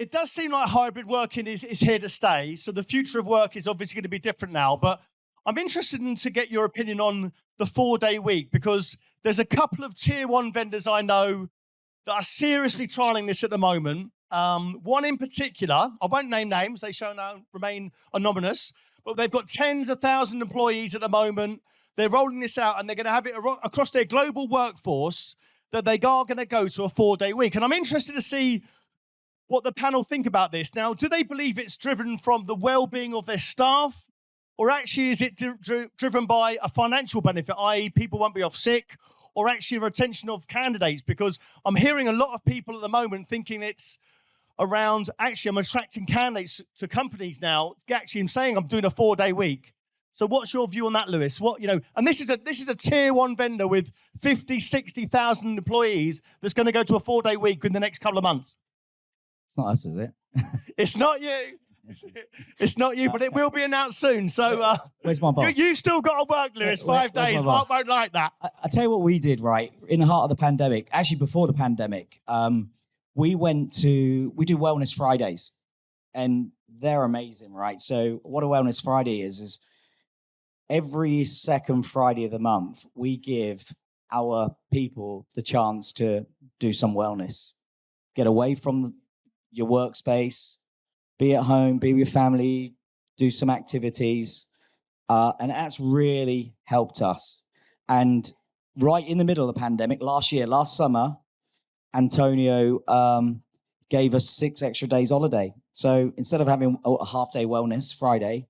It does seem like hybrid working is here to stay. So the future of work is obviously going to be different now. But I'm interested to get your opinion on the 4-day week, because there's a couple of tier one vendors I know that are seriously trialing this at the moment. One in particular, I won't name names, they shall now remain anonymous, but they've got tens of thousands of employees at the moment. They're rolling this out and they're going to have it across their global workforce, that they are going to go to a 4-day week. And I'm interested to see what the panel think about this. Now, do they believe it's driven from the well-being of their staff, or actually is it driven by a financial benefit, i.e. people won't be off sick, or actually retention of candidates? Because I'm hearing a lot of people at the moment thinking it's around, actually, I'm attracting candidates to companies now, actually I'm saying I'm doing a 4-day week. So what's your view on that, Lewis? And this is a tier one vendor with 50, 60,000 employees that's going to go to a 4-day week in the next couple of months. It's not us, is it? It's not you. It's not you, but it will be announced soon. So where's my boss? You still got to work, Lewis. 5 days. Mark won't like that. I tell you what we did, right? In the heart of the pandemic, actually before the pandemic, we do Wellness Fridays, and they're amazing, right? So what a Wellness Friday is every second Friday of the month, we give our people the chance to do some wellness, get away from your workspace, be at home, be with your family, do some activities. And that's really helped us. And right in the middle of the pandemic, last summer, Antonio gave us 6 extra days holiday. So instead of having a half-day wellness Friday,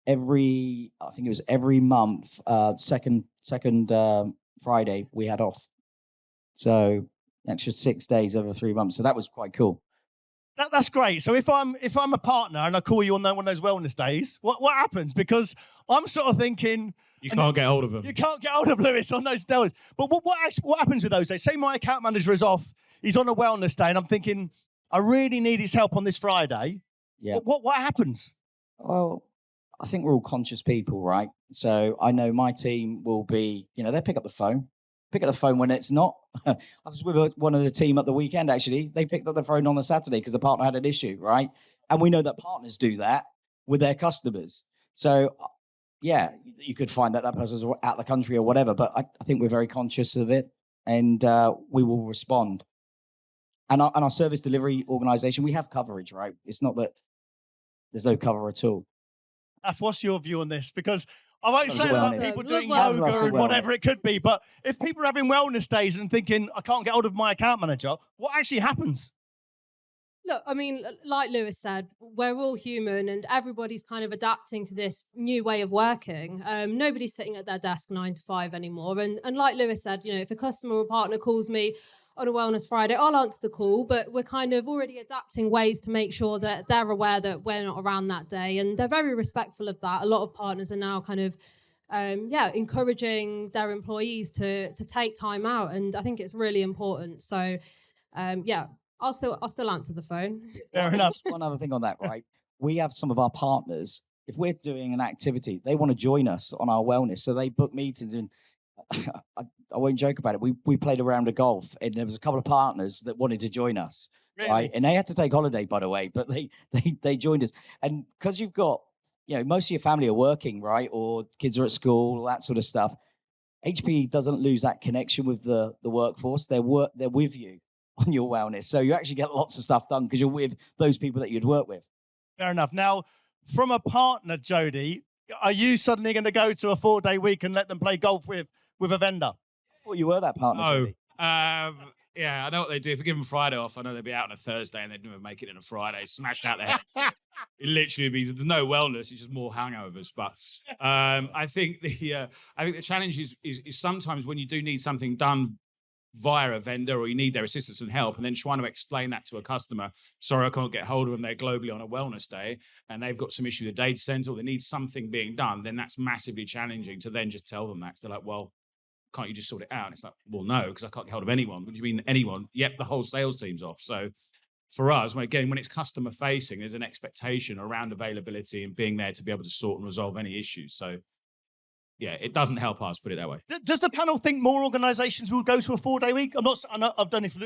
every month, second Friday, we had off. So extra 6 days over 3 months. So that was quite cool. That's great. So if I'm a partner and I call you on one of those wellness days, what happens? Because I'm sort of thinking you can't get hold of them. You can't get hold of Lewis on those days. But what happens with those days? Say my account manager is off, he's on a wellness day, and I'm thinking I really need his help on this Friday. Yeah. What happens? Well, I think we're all conscious people, right? So I know my team will be, they pick up the phone. Pick up the phone when it's not. I was with one of the team at the weekend, actually. They picked up the phone on a Saturday because the partner had an issue, right? And we know that partners do that with their customers. So, yeah, you could find that person's out of the country or whatever, but I think we're very conscious of it, and we will respond. And our service delivery organisation, we have coverage, right? It's not that there's no cover at all. What's your view on this? Because I won't say about people doing yoga and whatever it could be, but if people are having wellness days and thinking, I can't get hold of my account manager, what actually happens? Look, I mean, like Lewis said, we're all human and everybody's kind of adapting to this new way of working. Nobody's sitting at their desk 9 to 5 anymore. And like Lewis said, if a customer or partner calls me on a Wellness Friday, I'll answer the call, but we're kind of already adapting ways to make sure that they're aware that we're not around that day. And they're very respectful of that. A lot of partners are now kind of, encouraging their employees to take time out. And I think it's really important. So, I'll still answer the phone. Fair enough. One other thing on that, right? We have some of our partners, if we're doing an activity, they want to join us on our wellness. So they book meetings, and I won't joke about it. We played a round of golf, and there was a couple of partners that wanted to join us, really? Right? And they had to take holiday, by the way, but they joined us. And because you've got, most of your family are working, right? Or kids are at school, all that sort of stuff. HPE doesn't lose that connection with the workforce. They're with you on your wellness. So you actually get lots of stuff done because you're with those people that you'd work with. Fair enough. Now, from a partner, Jody, are you suddenly going to go to a 4-day week and let them play golf with a vendor? I thought you were that partner, Jody. Yeah, I know what they do. If we give them Friday off, I know they'd be out on a Thursday and they'd never make it in a Friday, smashed out their heads. It literally means there's no wellness; it's just more hangovers. But I think the challenge is sometimes when you do need something done via a vendor or you need their assistance and help, and then trying to explain that to a customer. Sorry, I can't get hold of them. They're globally on a wellness day and they've got some issue with the data center or they need something being done. Then that's massively challenging to then just tell them that. So they're like, well, can't you just sort it out? And it's like, well, no, because I can't get hold of anyone. What do you mean anyone? Yep, the whole sales team's off. So for us, when it's customer facing, there's an expectation around availability and being there to be able to sort and resolve any issues. So yeah, it doesn't help us, put it that way. Does the panel think more organisations will go to a 4-day week? I know I've done if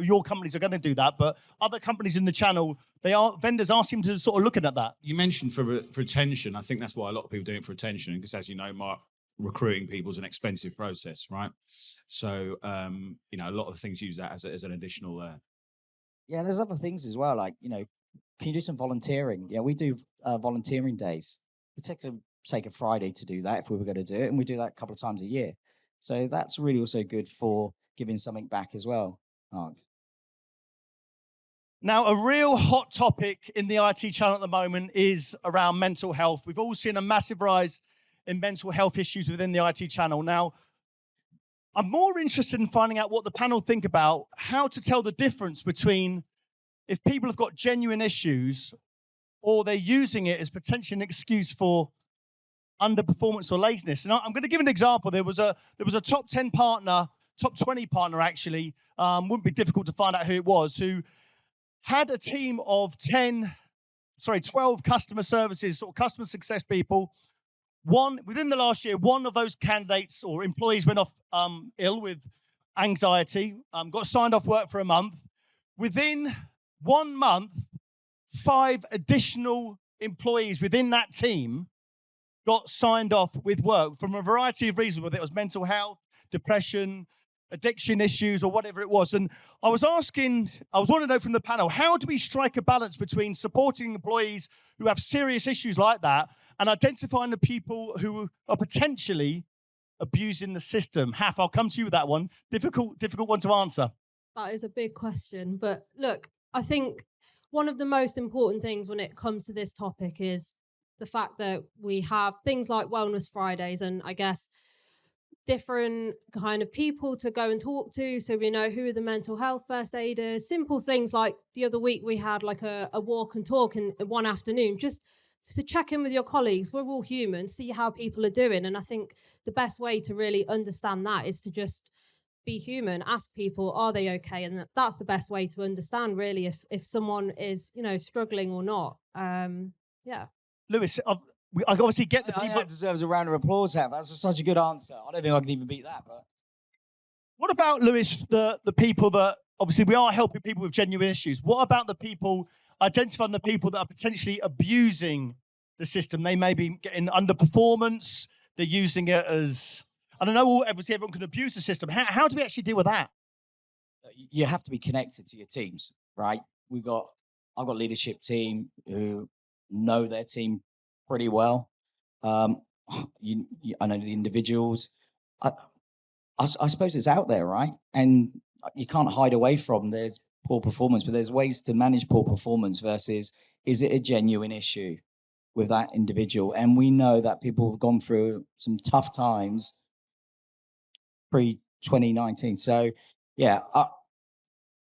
your companies are going to do that, but other companies in the channel, vendors are seem to sort of looking at that. You mentioned for retention. I think that's why a lot of people do it for retention, because as you know, Mark, recruiting people is an expensive process, right? So, a lot of things use that as an additional. Yeah, there's other things as well, like, can you do some volunteering? Yeah, we do volunteering days. We take a Friday to do that if we were going to do it, and we do that a couple of times a year. So that's really also good for giving something back as well, Mark. Now, a real hot topic in the IT channel at the moment is around mental health. We've all seen a massive rise in mental health issues within the IT channel. Now, I'm more interested in finding out what the panel think about how to tell the difference between if people have got genuine issues or they're using it as potentially an excuse for underperformance or laziness. And I'm going to give an example. There was a top 10 partner, top 20 partner actually, wouldn't be difficult to find out who it was, who had a team of 12 customer services or customer success people. Within the last year, one of those candidates or employees went off ill with anxiety, got signed off work for a month. Within 1 month, 5 additional employees within that team got signed off with work from a variety of reasons, whether it was mental health, depression, addiction issues, or whatever it was. And I was wanting to know from the panel, how do we strike a balance between supporting employees who have serious issues like that and identifying the people who are potentially abusing the system? Haf, I'll come to you with that one. Difficult one to answer. That is a big question. But look, I think one of the most important things when it comes to this topic is the fact that we have things like Wellness Fridays and I guess different kind of people to go and talk to. So we know who are the mental health first aiders, simple things like the other week we had like a walk and talk in one afternoon, just to check in with your colleagues. We're all human, see how people are doing. And I think the best way to really understand that is to just be human, ask people, are they okay? And that's the best way to understand really if someone is, struggling or not. Yeah. Lewis, I obviously get the people. That deserves a round of applause, Have. That's such a good answer. I don't think I can even beat that. But what about, Lewis, the people that, obviously we are helping people with genuine issues. What about the people, identifying the people that are potentially abusing the system? They may be getting underperformance. They're using it as, I don't know, obviously everyone can abuse the system. How do we actually deal with that? You have to be connected to your teams, right? I've got a leadership team who know their team pretty well. I know the individuals. I suppose it's out there, right? And you can't hide away from there's poor performance, but there's ways to manage poor performance versus is it a genuine issue with that individual? And we know that people have gone through some tough times pre-2019. So, yeah,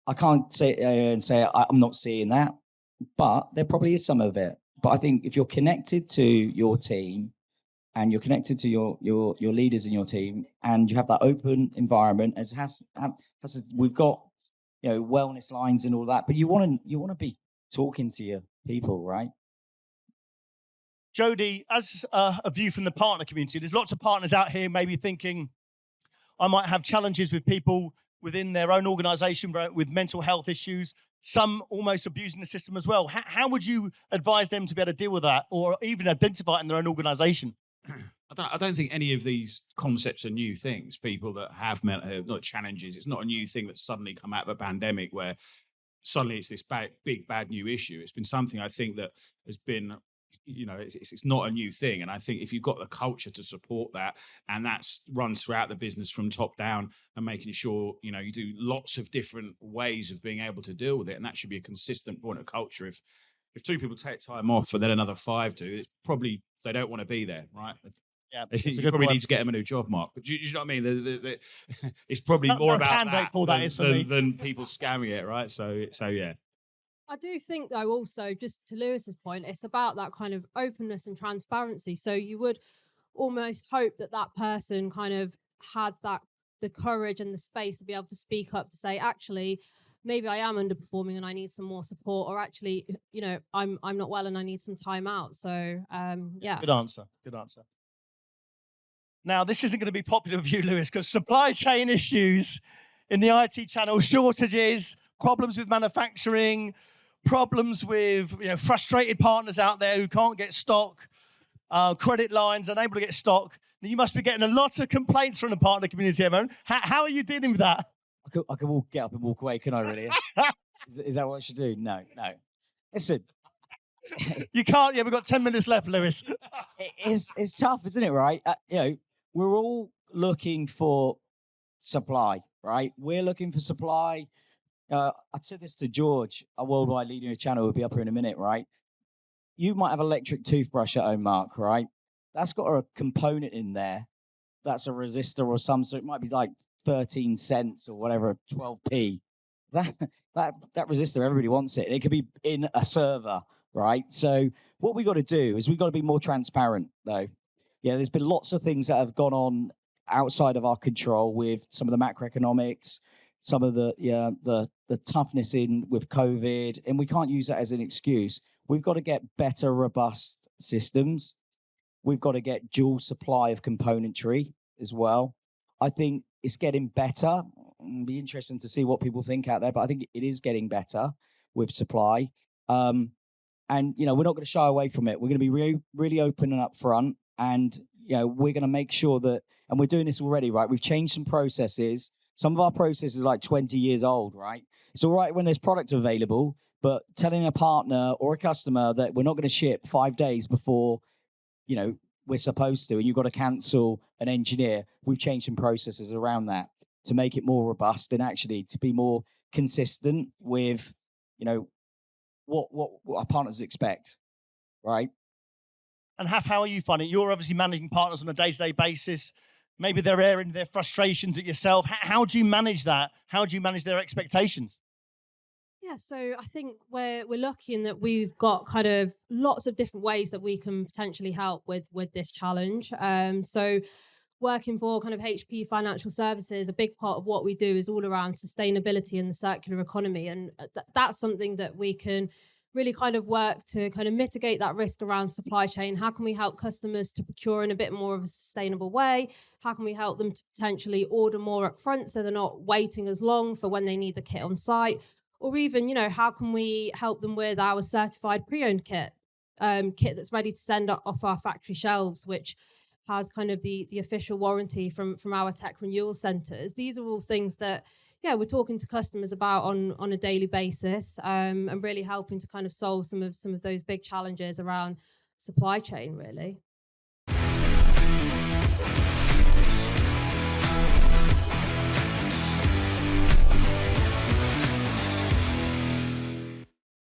I can't say I'm not seeing that, but there probably is some of it. But I think if you're connected to your team and you're connected to your leaders in your team and you have that open environment, we've got wellness lines and all that, but you want to be talking to your people, right? Jody, as a view from the partner community, there's lots of partners out here maybe thinking, I might have challenges with people within their own organisation with mental health issues, some almost abusing the system as well. How would you advise them to be able to deal with that or even identify it in their own organisation? I don't think any of these concepts are new things. People that have mental health, not challenges, it's not a new thing that's suddenly come out of a pandemic where suddenly it's this big, bad new issue. It's been something I think that has been, it's not a new thing. And I think if you've got the culture to support that, and that runs throughout the business from top down and making sure, you do lots of different ways of being able to deal with it. And that should be a consistent point of culture. If 2 people take time off and then another 5 do, it's probably they don't want to be there, right? Yeah, you probably need to get them a new job, Mark. But you know what I mean? It's probably more about that than people scamming it, right? So yeah. I do think, though, also, just to Lewis's point, it's about that kind of openness and transparency. So you would almost hope that that person kind of had the courage and the space to be able to speak up, to say, actually, maybe I am underperforming and I need some more support, or actually, I'm not well and I need some time out. So, yeah. Good answer. Now, this isn't going to be popular with you, Lewis, because supply chain issues in the IT channel, shortages, problems with manufacturing, problems with frustrated partners out there who can't get stock, credit lines, unable to get stock. Now, you must be getting a lot of complaints from the partner community, Emma. How are you dealing with that? I could get up and walk away, can I really? Is that what I should do? No. Listen. You can't. Yeah, we've got 10 minutes left, Lewis. It's tough, isn't it, right? We're all looking for supply, right? We're looking for supply. I said this to George, a worldwide leader in a channel, will be up here in a minute, right? You might have an electric toothbrush at home, Mark, right? That's got a component in there that's a resistor or some sort. It might be like 13 cents or whatever, 12p. That resistor, everybody wants it. It could be in a server, right? So what we got to do is we've got to be more transparent, though. Yeah, there's been lots of things that have gone on outside of our control with some of the macroeconomics, some of the toughness with COVID, and we can't use that as an excuse. We've got to get better, robust systems. We've got to get dual supply of componentry as well. I think it's getting better. It'll be interesting to see what people think out there, but I think it is getting better with supply. And, we're not going to shy away from it. We're going to be really open and upfront. And, we're going to make sure that, and we're doing this already, right? We've changed some processes. Some of our processes are like 20 years old, right? It's all right when there's product available, but telling a partner or a customer that we're not going to ship 5 days before, we're supposed to, and you've got to cancel an engineer. We've changed some processes around that to make it more robust and actually to be more consistent with, what our partners expect, right? And how are you finding it? You're obviously managing partners on a day-to-day basis. Maybe they're airing their frustrations at yourself. How do you manage that? How do you manage their expectations? Yeah, so I think we're lucky in that we've got kind of lots of different ways that we can potentially help with this challenge. So working for kind of HPE Financial Services, a big part of what we do is all around sustainability and the circular economy. And that's something that we can really kind of work to kind of mitigate that risk around supply chain. How can we help customers to procure in a bit more of a sustainable way? How can we help them to potentially order more upfront so they're not waiting as long for when they need the kit on site? Or even, how can we help them with our certified pre-owned kit that's ready to send off our factory shelves, which has kind of the official warranty from our tech renewal centres. These are all things that, we're talking to customers about on a daily basis, and really helping to kind of solve some of those big challenges around supply chain, really.